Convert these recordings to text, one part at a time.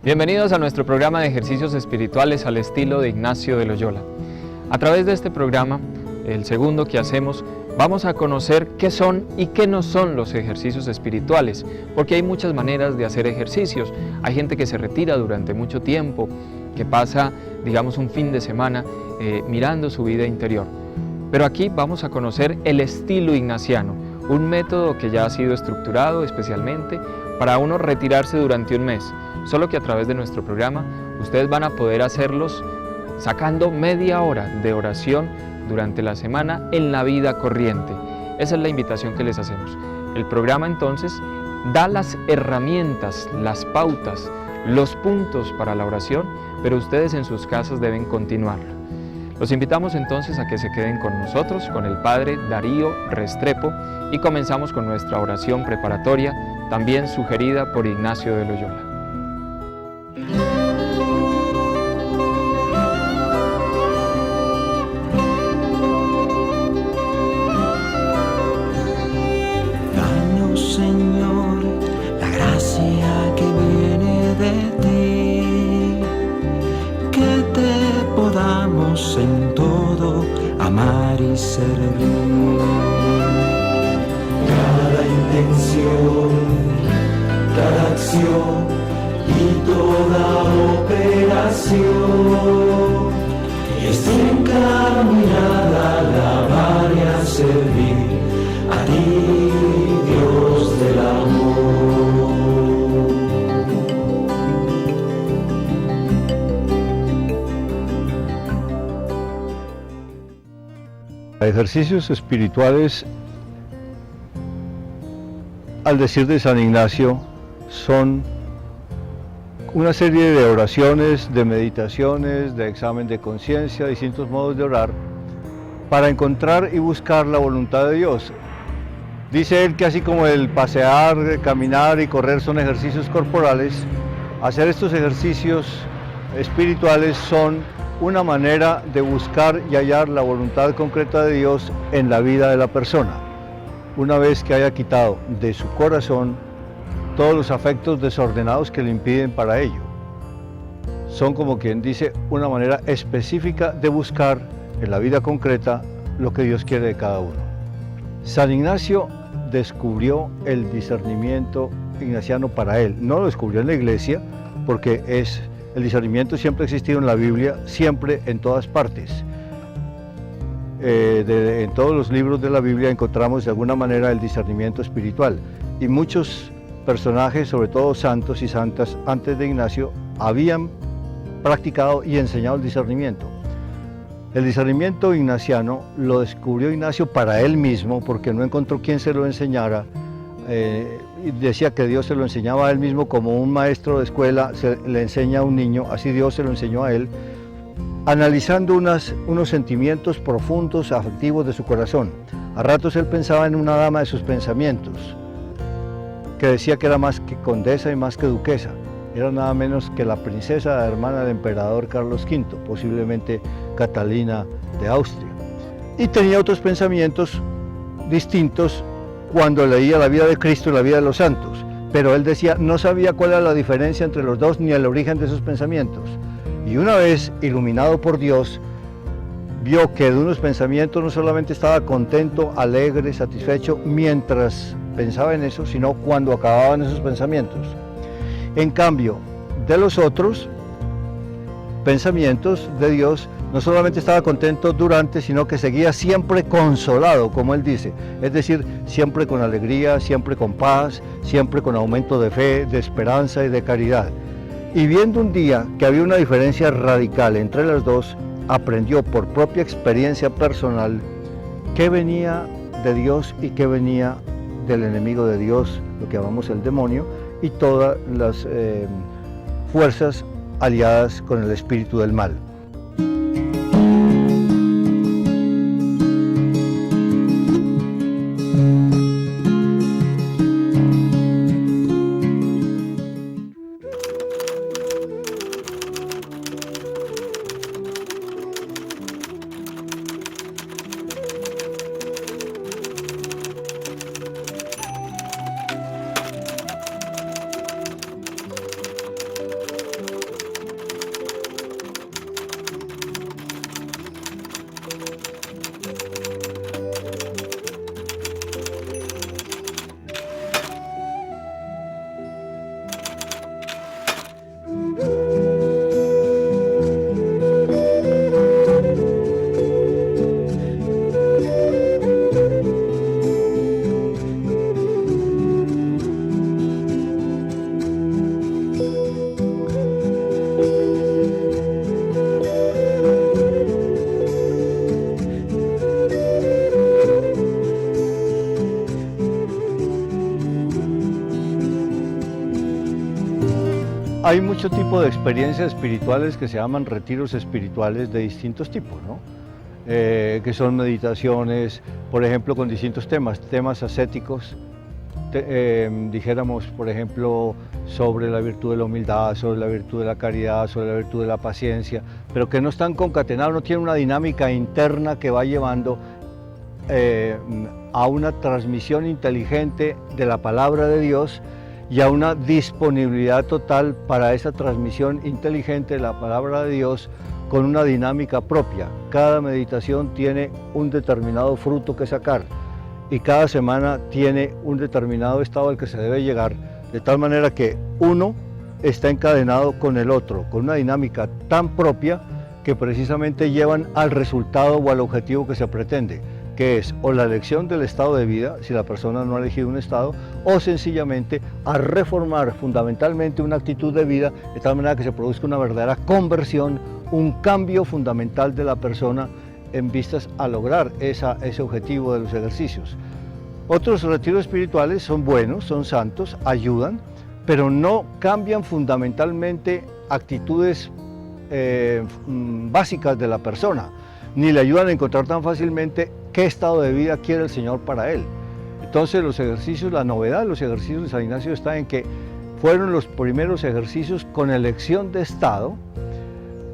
Bienvenidos a nuestro programa de ejercicios espirituales al estilo de Ignacio de Loyola. A través de este programa, el segundo que hacemos, vamos a conocer qué son y qué no son los ejercicios espirituales, porque hay muchas maneras de hacer ejercicios. Hay gente que se retira durante mucho tiempo, que pasa, digamos, un fin de semana mirando su vida interior. Pero aquí vamos a conocer el estilo ignaciano, un método que ya ha sido estructurado especialmente para uno retirarse durante un mes. Solo que a través de nuestro programa ustedes van a poder hacerlos sacando media hora de oración durante la semana en la vida corriente. Esa es la invitación que les hacemos. El programa entonces da las herramientas, las pautas, los puntos para la oración, pero ustedes en sus casas deben continuarlo. Los invitamos entonces a que se queden con nosotros, con el Padre Darío Restrepo, y comenzamos con nuestra oración preparatoria, también sugerida por Ignacio de Loyola. En todo amar y servir. Cada intención, cada acción y toda operación es encaminada a alabar y a servir a ti, Dios del amor. Ejercicios espirituales, al decir de San Ignacio, son una serie de oraciones, de meditaciones, de examen de conciencia, distintos modos de orar, para encontrar y buscar la voluntad de Dios. Dice él que así como el pasear, caminar y correr son ejercicios corporales, hacer estos ejercicios espirituales son una manera de buscar y hallar la voluntad concreta de Dios en la vida de la persona, una vez que haya quitado de su corazón todos los afectos desordenados que le impiden para ello. Son, como quien dice, una manera específica de buscar en la vida concreta lo que Dios quiere de cada uno. San Ignacio descubrió el discernimiento ignaciano para él. No lo descubrió en la iglesia, porque el discernimiento siempre ha existido en la Biblia, siempre, en todas partes. En todos los libros de la Biblia encontramos de alguna manera el discernimiento espiritual. Y muchos personajes, sobre todo santos y santas, antes de Ignacio, habían practicado y enseñado el discernimiento. El discernimiento ignaciano lo descubrió Ignacio para él mismo, porque no encontró quien se lo enseñara. Y decía que Dios se lo enseñaba a él mismo, como un maestro de escuela le enseña a un niño, así Dios se lo enseñó a él, analizando unos sentimientos profundos, afectivos de su corazón. A ratos él pensaba en una dama de sus pensamientos, que decía que era más que condesa y más que duquesa, era nada menos que la princesa hermana del emperador Carlos V, posiblemente Catalina de Austria. Y tenía otros pensamientos distintos cuando leía la vida de Cristo y la vida de los santos, pero él decía, no sabía cuál era la diferencia entre los dos ni el origen de sus pensamientos. Y una vez iluminado por Dios, vio que de unos pensamientos no solamente estaba contento, alegre, satisfecho mientras pensaba en eso, sino cuando acababan esos pensamientos. En cambio, de los otros pensamientos de Dios, no solamente estaba contento durante, sino que seguía siempre consolado, como él dice, es decir, siempre con alegría, siempre con paz, siempre con aumento de fe, de esperanza y de caridad. Y viendo un día que había una diferencia radical entre las dos, aprendió por propia experiencia personal qué venía de Dios y qué venía del enemigo de Dios, lo que llamamos el demonio, y todas las fuerzas aliadas con el espíritu del mal. Hay mucho tipo de experiencias espirituales que se llaman retiros espirituales de distintos tipos, ¿no? Que son meditaciones, por ejemplo, con distintos temas ascéticos, dijéramos, por ejemplo, sobre la virtud de la humildad, sobre la virtud de la caridad, sobre la virtud de la paciencia, pero que no están concatenados, no tienen una dinámica interna que va llevando a una transmisión inteligente de la palabra de Dios y a una disponibilidad total para esa transmisión inteligente de la palabra de Dios con una dinámica propia. Cada meditación tiene un determinado fruto que sacar y cada semana tiene un determinado estado al que se debe llegar, de tal manera que uno está encadenado con el otro, con una dinámica tan propia que precisamente llevan al resultado o al objetivo que se pretende, que es o la elección del estado de vida, si la persona no ha elegido un estado, o sencillamente a reformar fundamentalmente una actitud de vida, de tal manera que se produzca una verdadera conversión, un cambio fundamental de la persona en vistas a lograr ese objetivo de los ejercicios. Otros retiros espirituales son buenos, son santos, ayudan, pero no cambian fundamentalmente actitudes básicas de la persona, ni le ayudan a encontrar tan fácilmente qué estado de vida quiere el Señor para él. Entonces los ejercicios, la novedad de los ejercicios de San Ignacio está en que fueron los primeros ejercicios con elección de estado,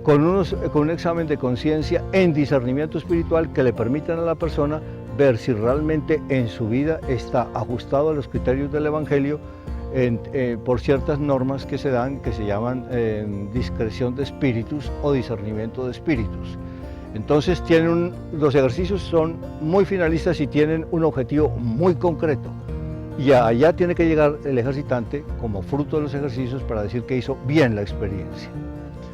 con un examen de conciencia en discernimiento espiritual que le permitan a la persona ver si realmente en su vida está ajustado a los criterios del Evangelio por ciertas normas que se dan, que se llaman discreción de espíritus o discernimiento de espíritus. Entonces los ejercicios son muy finalistas y tienen un objetivo muy concreto. Y allá tiene que llegar el ejercitante como fruto de los ejercicios para decir que hizo bien la experiencia.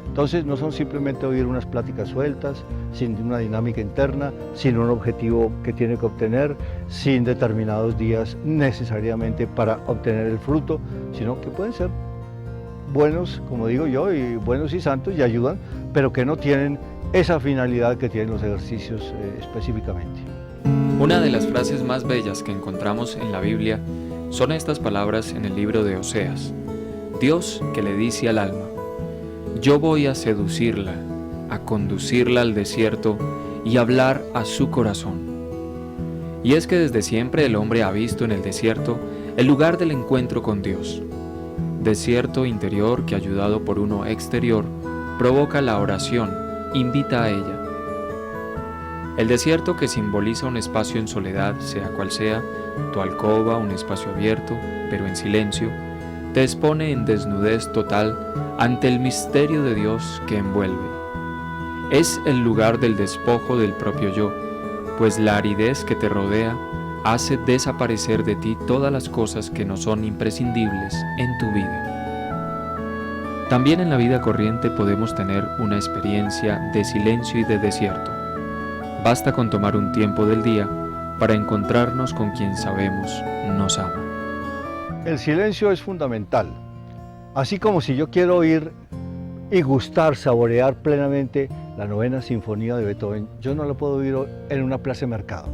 Entonces no son simplemente oír unas pláticas sueltas, sin una dinámica interna, sin un objetivo que tiene que obtener, sin determinados días necesariamente para obtener el fruto, sino que pueden ser buenos, como digo yo, y buenos y santos y ayudan, pero que no tienen esa finalidad que tienen los ejercicios específicamente. Una de las frases más bellas que encontramos en la Biblia son estas palabras en el libro de Oseas. Dios que le dice al alma: yo voy a seducirla, a conducirla al desierto y hablar a su corazón. Y es que desde siempre el hombre ha visto en el desierto el lugar del encuentro con Dios. Desierto interior que, ayudado por uno exterior, provoca la oración, invita a ella. El desierto, que simboliza un espacio en soledad, sea cual sea, tu alcoba, un espacio abierto, pero en silencio, te expone en desnudez total ante el misterio de Dios que envuelve. Es el lugar del despojo del propio yo, pues la aridez que te rodea hace desaparecer de ti todas las cosas que no son imprescindibles en tu vida. También en la vida corriente podemos tener una experiencia de silencio y de desierto. Basta con tomar un tiempo del día para encontrarnos con quien sabemos nos ama. El silencio es fundamental. Así como si yo quiero oír y gustar, saborear plenamente la novena sinfonía de Beethoven, yo no la puedo oír en una plaza de mercado,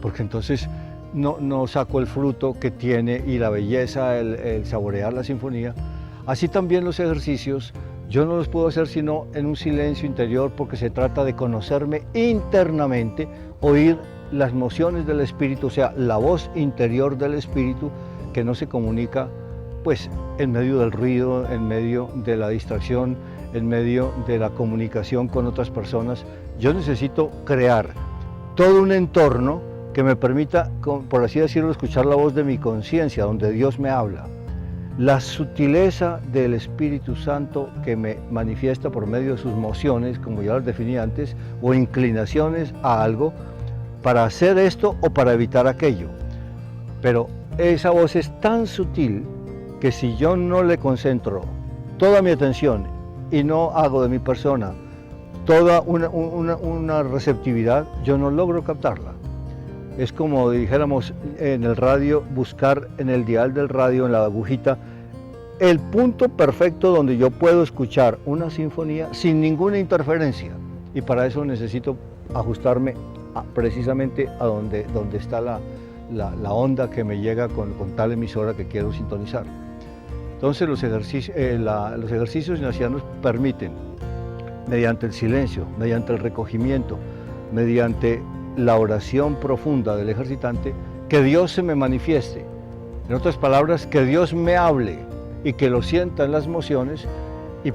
porque entonces no saco el fruto que tiene y la belleza, el saborear la sinfonía. Así también los ejercicios, yo no los puedo hacer sino en un silencio interior, porque se trata de conocerme internamente, oír las mociones del espíritu, o sea, la voz interior del espíritu que no se comunica pues en medio del ruido, en medio de la distracción, en medio de la comunicación con otras personas. Yo necesito crear todo un entorno que me permita, por así decirlo, escuchar la voz de mi conciencia, donde Dios me habla. La sutileza del Espíritu Santo que me manifiesta por medio de sus mociones, como ya las definí antes, o inclinaciones a algo, para hacer esto o para evitar aquello. Pero esa voz es tan sutil que si yo no le concentro toda mi atención y no hago de mi persona toda una receptividad, yo no logro captarla. Es como dijéramos en el radio, buscar en el dial del radio, en la agujita, el punto perfecto donde yo puedo escuchar una sinfonía sin ninguna interferencia. Y para eso necesito ajustarme precisamente a donde está la onda que me llega con tal emisora que quiero sintonizar. Entonces los ejercicios ignacianos permiten, mediante el silencio, mediante el recogimiento, mediante la oración profunda del ejercitante, que Dios se me manifieste. En otras palabras, que Dios me hable y que lo sienta en las emociones, y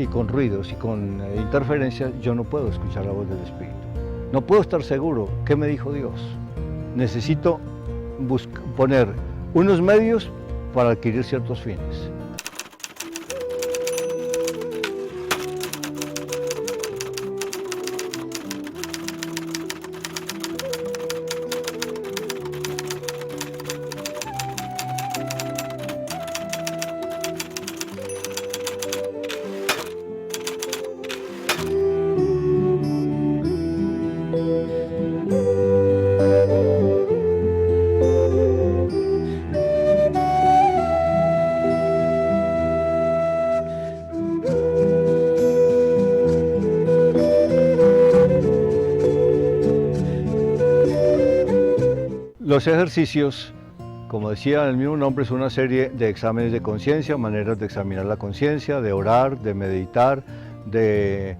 con ruidos y con interferencias yo no puedo escuchar la voz del Espíritu. No puedo estar seguro qué me dijo Dios. Necesito poner unos medios para adquirir ciertos fines. Los ejercicios, como decía el mismo nombre, es una serie de exámenes de conciencia, maneras de examinar la conciencia, de orar, de meditar, de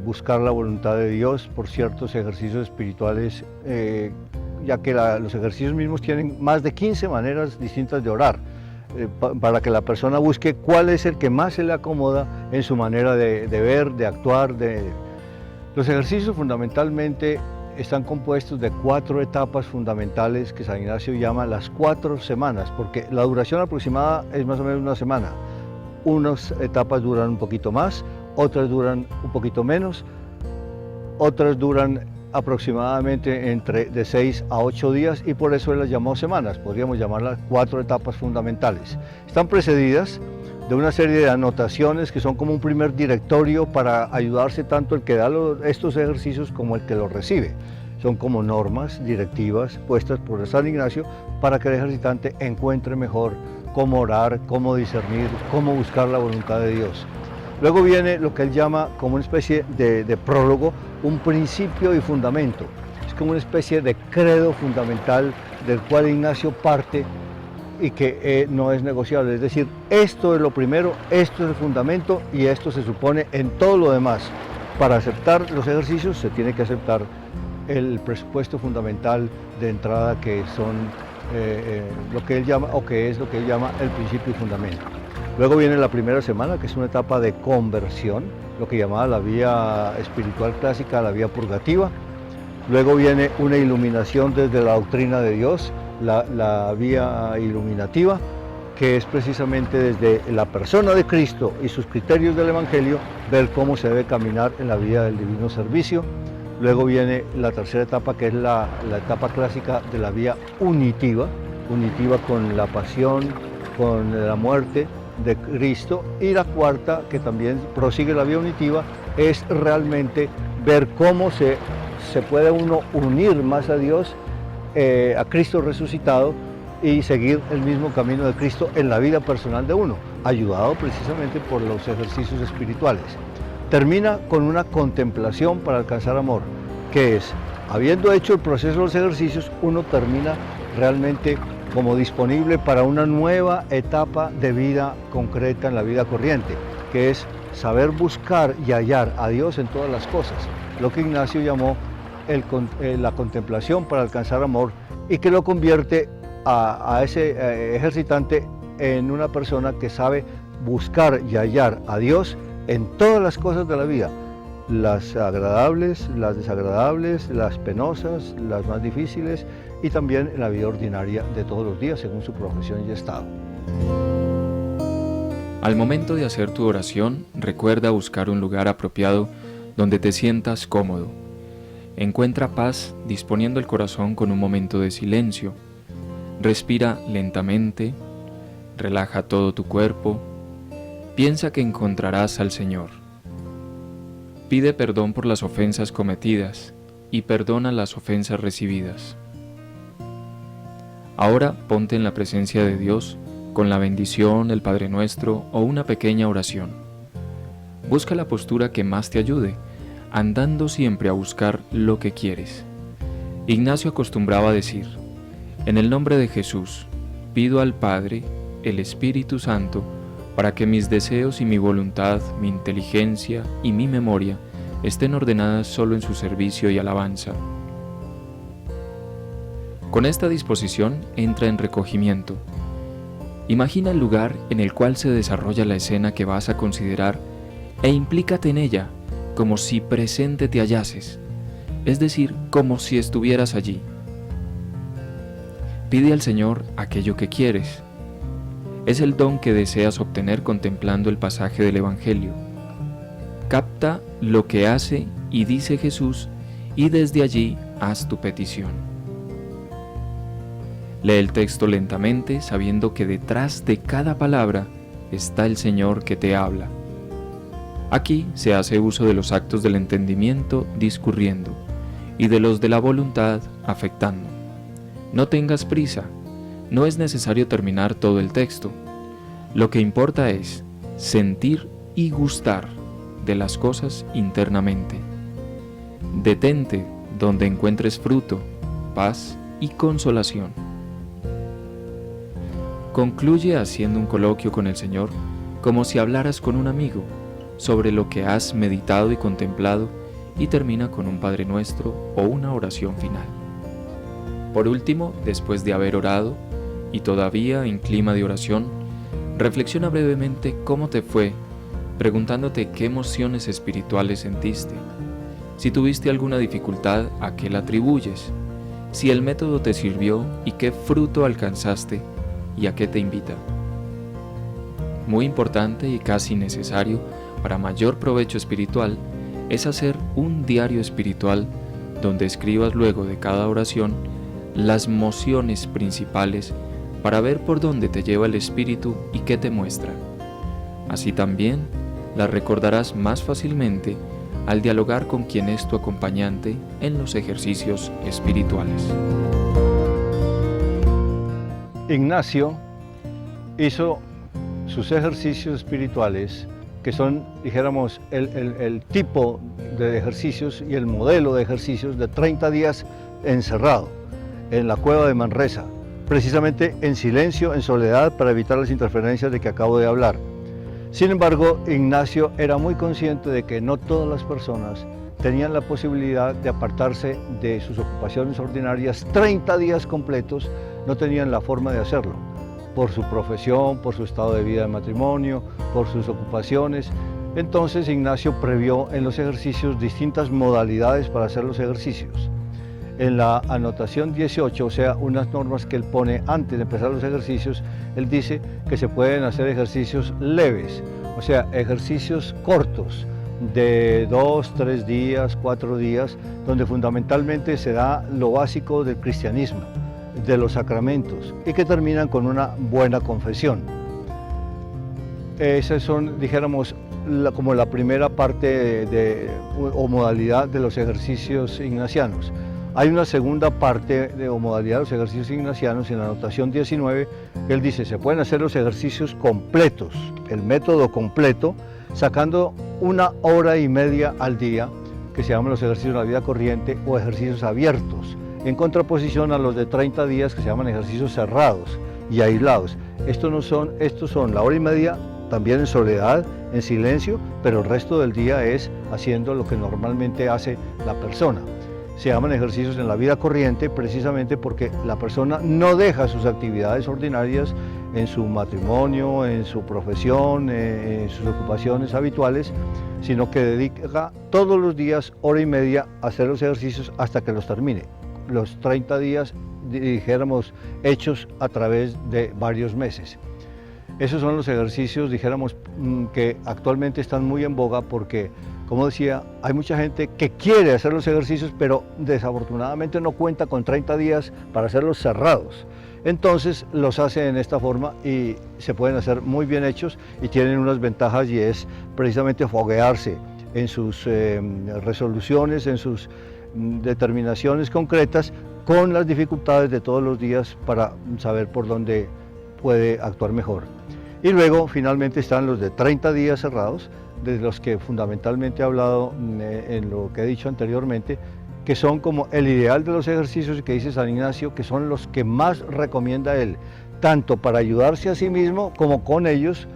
buscar la voluntad de Dios por ciertos ejercicios espirituales, ya que los ejercicios mismos tienen más de 15 maneras distintas de orar, para que la persona busque cuál es el que más se le acomoda en su manera de ver, de actuar. Los ejercicios fundamentalmente están compuestos de 4 etapas fundamentales que San Ignacio llama las 4 semanas, porque la duración aproximada es más o menos una semana. Unas etapas duran un poquito más, otras duran un poquito menos, otras duran aproximadamente de 6 a 8 días, y por eso él las llamó semanas. Podríamos llamarlas 4 etapas fundamentales. Están precedidas de una serie de anotaciones que son como un primer directorio para ayudarse tanto el que da estos ejercicios como el que los recibe. Son como normas directivas puestas por San Ignacio para que el ejercitante encuentre mejor cómo orar, cómo discernir, cómo buscar la voluntad de Dios. Luego viene lo que él llama como una especie de prólogo, un principio y fundamento. Es como una especie de credo fundamental del cual Ignacio parte y que no es negociable. Es decir, esto es lo primero, esto es el fundamento y esto se supone en todo lo demás. Para aceptar los ejercicios se tiene que aceptar el presupuesto fundamental de entrada, que son lo que él llama, o que es lo que él llama el principio y fundamento. Luego viene la primera semana, que es una etapa de conversión, lo que llamaba la vía espiritual clásica, la vía purgativa. Luego viene una iluminación desde la doctrina de Dios, la vía iluminativa, que es precisamente desde la persona de Cristo y sus criterios del Evangelio, ver cómo se debe caminar en la vida del divino servicio. Luego viene la tercera etapa, que es la etapa clásica de la vía unitiva con la pasión, con la muerte de Cristo. Y la cuarta, que también prosigue la vía unitiva, es realmente ver cómo se puede uno unir más a Dios, a Cristo resucitado, y seguir el mismo camino de Cristo en la vida personal de uno, ayudado precisamente por los ejercicios espirituales. Termina con una contemplación para alcanzar amor, que es, habiendo hecho el proceso de los ejercicios, uno termina realmente como disponible para una nueva etapa de vida concreta en la vida corriente, que es saber buscar y hallar a Dios en todas las cosas, lo que Ignacio llamó la contemplación para alcanzar amor, y que lo convierte a ese ejercitante en una persona que sabe buscar y hallar a Dios en todas las cosas de la vida, las agradables, las desagradables, las penosas, las más difíciles, y también en la vida ordinaria de todos los días según su profesión y estado. Al momento de hacer tu oración, recuerda buscar un lugar apropiado donde te sientas cómodo. Encuentra paz disponiendo el corazón con un momento de silencio. Respira lentamente, relaja todo tu cuerpo, piensa que encontrarás al Señor. Pide perdón por las ofensas cometidas y perdona las ofensas recibidas. Ahora ponte en la presencia de Dios con la bendición, el Padre Nuestro o una pequeña oración. Busca la postura que más te ayude, andando siempre a buscar lo que quieres. Ignacio acostumbraba a decir: en el nombre de Jesús, pido al Padre el Espíritu Santo para que mis deseos y mi voluntad, mi inteligencia y mi memoria estén ordenadas solo en su servicio y alabanza. Con esta disposición entra en recogimiento. Imagina el lugar en el cual se desarrolla la escena que vas a considerar e implícate en ella como si presente te hallases, es decir, como si estuvieras allí. Pide al Señor aquello que quieres. Es el don que deseas obtener contemplando el pasaje del Evangelio. Capta lo que hace y dice Jesús y desde allí haz tu petición. Lee el texto lentamente, sabiendo que detrás de cada palabra está el Señor que te habla. Aquí se hace uso de los actos del entendimiento discurriendo y de los de la voluntad afectando. No tengas prisa, no es necesario terminar todo el texto. Lo que importa es sentir y gustar de las cosas internamente. Detente donde encuentres fruto, paz y consolación. Concluye haciendo un coloquio con el Señor como si hablaras con un amigo sobre lo que has meditado y contemplado y termina con un Padre Nuestro o una oración final. Por último, después de haber orado y todavía en clima de oración, reflexiona brevemente cómo te fue, preguntándote qué emociones espirituales sentiste, si tuviste alguna dificultad a qué la atribuyes, si el método te sirvió y qué fruto alcanzaste y a qué te invita. Muy importante y casi necesario para mayor provecho espiritual es hacer un diario espiritual donde escribas luego de cada oración las mociones principales para ver por dónde te lleva el Espíritu y qué te muestra. Así también las recordarás más fácilmente al dialogar con quien es tu acompañante en los ejercicios espirituales. Ignacio hizo sus ejercicios espirituales, que son, dijéramos, el tipo de ejercicios y el modelo de ejercicios de 30 días encerrado en la cueva de Manresa, precisamente en silencio, en soledad, para evitar las interferencias de que acabo de hablar. Sin embargo, Ignacio era muy consciente de que no todas las personas tenían la posibilidad de apartarse de sus ocupaciones ordinarias 30 días completos, no tenían la forma de hacerlo, por su profesión, por su estado de vida de matrimonio, por sus ocupaciones. Entonces Ignacio previó en los ejercicios distintas modalidades para hacer los ejercicios. En la anotación 18, o sea, unas normas que él pone antes de empezar los ejercicios, él dice que se pueden hacer ejercicios leves, o sea, ejercicios cortos, de 2, 3 días, 4 días, donde fundamentalmente se da lo básico del cristianismo, de los sacramentos, y que terminan con una buena confesión. Esas son, dijéramos, como la primera parte o modalidad de los ejercicios ignacianos. Hay una segunda parte o modalidad de los ejercicios ignacianos en la anotación 19, que él dice, se pueden hacer los ejercicios completos, el método completo, sacando 1 hora y media al día, que se llaman los ejercicios de la vida corriente o ejercicios abiertos, en contraposición a los de 30 días que se llaman ejercicios cerrados y aislados. Estos son la hora y media, también en soledad, en silencio, pero el resto del día es haciendo lo que normalmente hace la persona. Se llaman ejercicios en la vida corriente precisamente porque la persona no deja sus actividades ordinarias en su matrimonio, en su profesión, en sus ocupaciones habituales, sino que dedica todos los días hora y media a hacer los ejercicios hasta que los termine. Los 30 días, dijéramos, hechos a través de varios meses. Esos son los ejercicios, dijéramos, que actualmente están muy en boga porque, como decía, hay mucha gente que quiere hacer los ejercicios, pero desafortunadamente no cuenta con 30 días para hacerlos cerrados. Entonces los hace en esta forma y se pueden hacer muy bien hechos y tienen unas ventajas, y es precisamente foguearse en sus resoluciones, en sus determinaciones concretas, con las dificultades de todos los días para saber por dónde puede actuar mejor. Y luego finalmente están los de 30 días cerrados, de los que fundamentalmente he hablado en lo que he dicho anteriormente, que son como el ideal de los ejercicios que dice San Ignacio, que son los que más recomienda él. tanto para ayudarse a sí mismo como con ellos,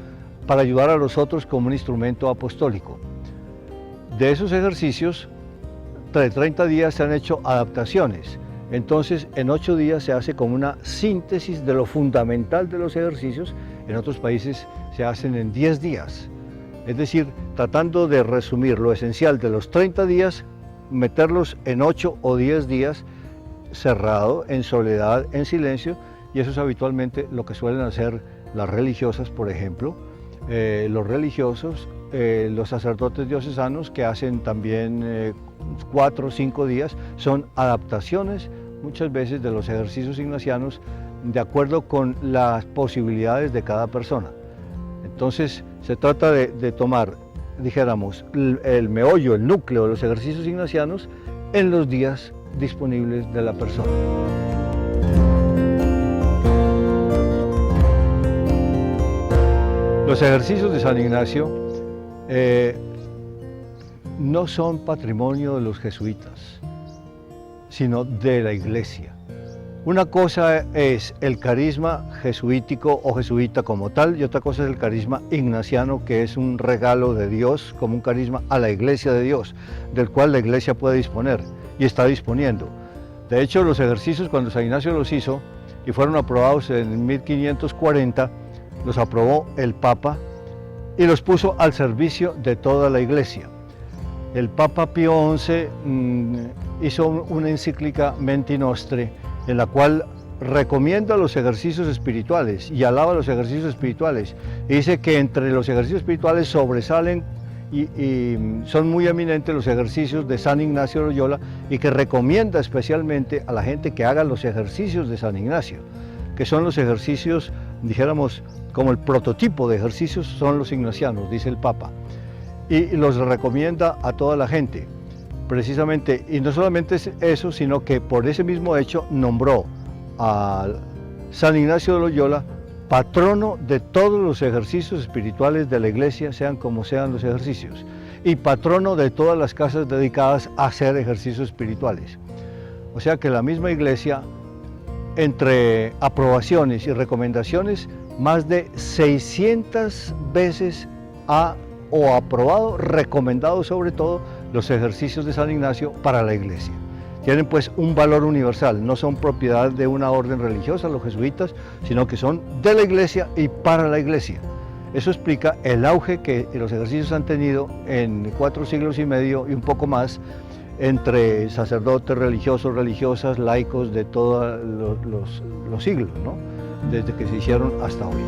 para ayudar a los otros como un instrumento apostólico. De esos ejercicios, de 30 días se han hecho adaptaciones. Entonces, en 8 días se hace como una síntesis de lo fundamental de los ejercicios. En otros países se hacen en 10 días. Es decir, tratando de resumir lo esencial de los 30 días, meterlos en 8 o 10 días, cerrado, en soledad, en silencio, y eso es habitualmente lo que suelen hacer las religiosas, por ejemplo, los religiosos, los sacerdotes diocesanos, que hacen también 4 o 5 días, son adaptaciones muchas veces de los ejercicios ignacianos de acuerdo con las posibilidades de cada persona. Entonces se trata de tomar, dijéramos, el meollo, el núcleo de los ejercicios ignacianos en los días disponibles de la persona. Los ejercicios de San Ignacio no son patrimonio de los jesuitas, sino de la Iglesia. Una cosa es el carisma jesuítico o jesuita como tal, y otra cosa es el carisma ignaciano, que es un regalo de Dios, como un carisma a la Iglesia de Dios, del cual la Iglesia puede disponer y está disponiendo. De hecho, los ejercicios, cuando San Ignacio los hizo y fueron aprobados en 1540, los aprobó el Papa y los puso al servicio de toda la Iglesia. El Papa Pío XI hizo una encíclica Menti Nostri, en la cual recomienda los ejercicios espirituales y alaba los ejercicios espirituales. Y dice que entre los ejercicios espirituales sobresalen y son muy eminentes los ejercicios de San Ignacio de Loyola, y que recomienda especialmente a la gente que haga los ejercicios de San Ignacio, que son los ejercicios, dijéramos, como el prototipo de ejercicios son los ignacianos, dice el Papa, y los recomienda a toda la gente, precisamente, y no solamente eso, sino que por ese mismo hecho nombró a San Ignacio de Loyola patrono de todos los ejercicios espirituales de la Iglesia, sean como sean los ejercicios, y patrono de todas las casas dedicadas a hacer ejercicios espirituales. O sea que la misma Iglesia, entre aprobaciones y recomendaciones, más de 600 veces ha aprobado, recomendado sobre todo, los ejercicios de San Ignacio para la Iglesia. Tienen pues un valor universal, no son propiedad de una orden religiosa, los jesuitas, sino que son de la Iglesia y para la Iglesia. Eso explica el auge que los ejercicios han tenido en 4 siglos y medio y un poco más, entre sacerdotes, religiosos, religiosas, laicos de todos los siglos, ¿no? Desde que se hicieron hasta hoy.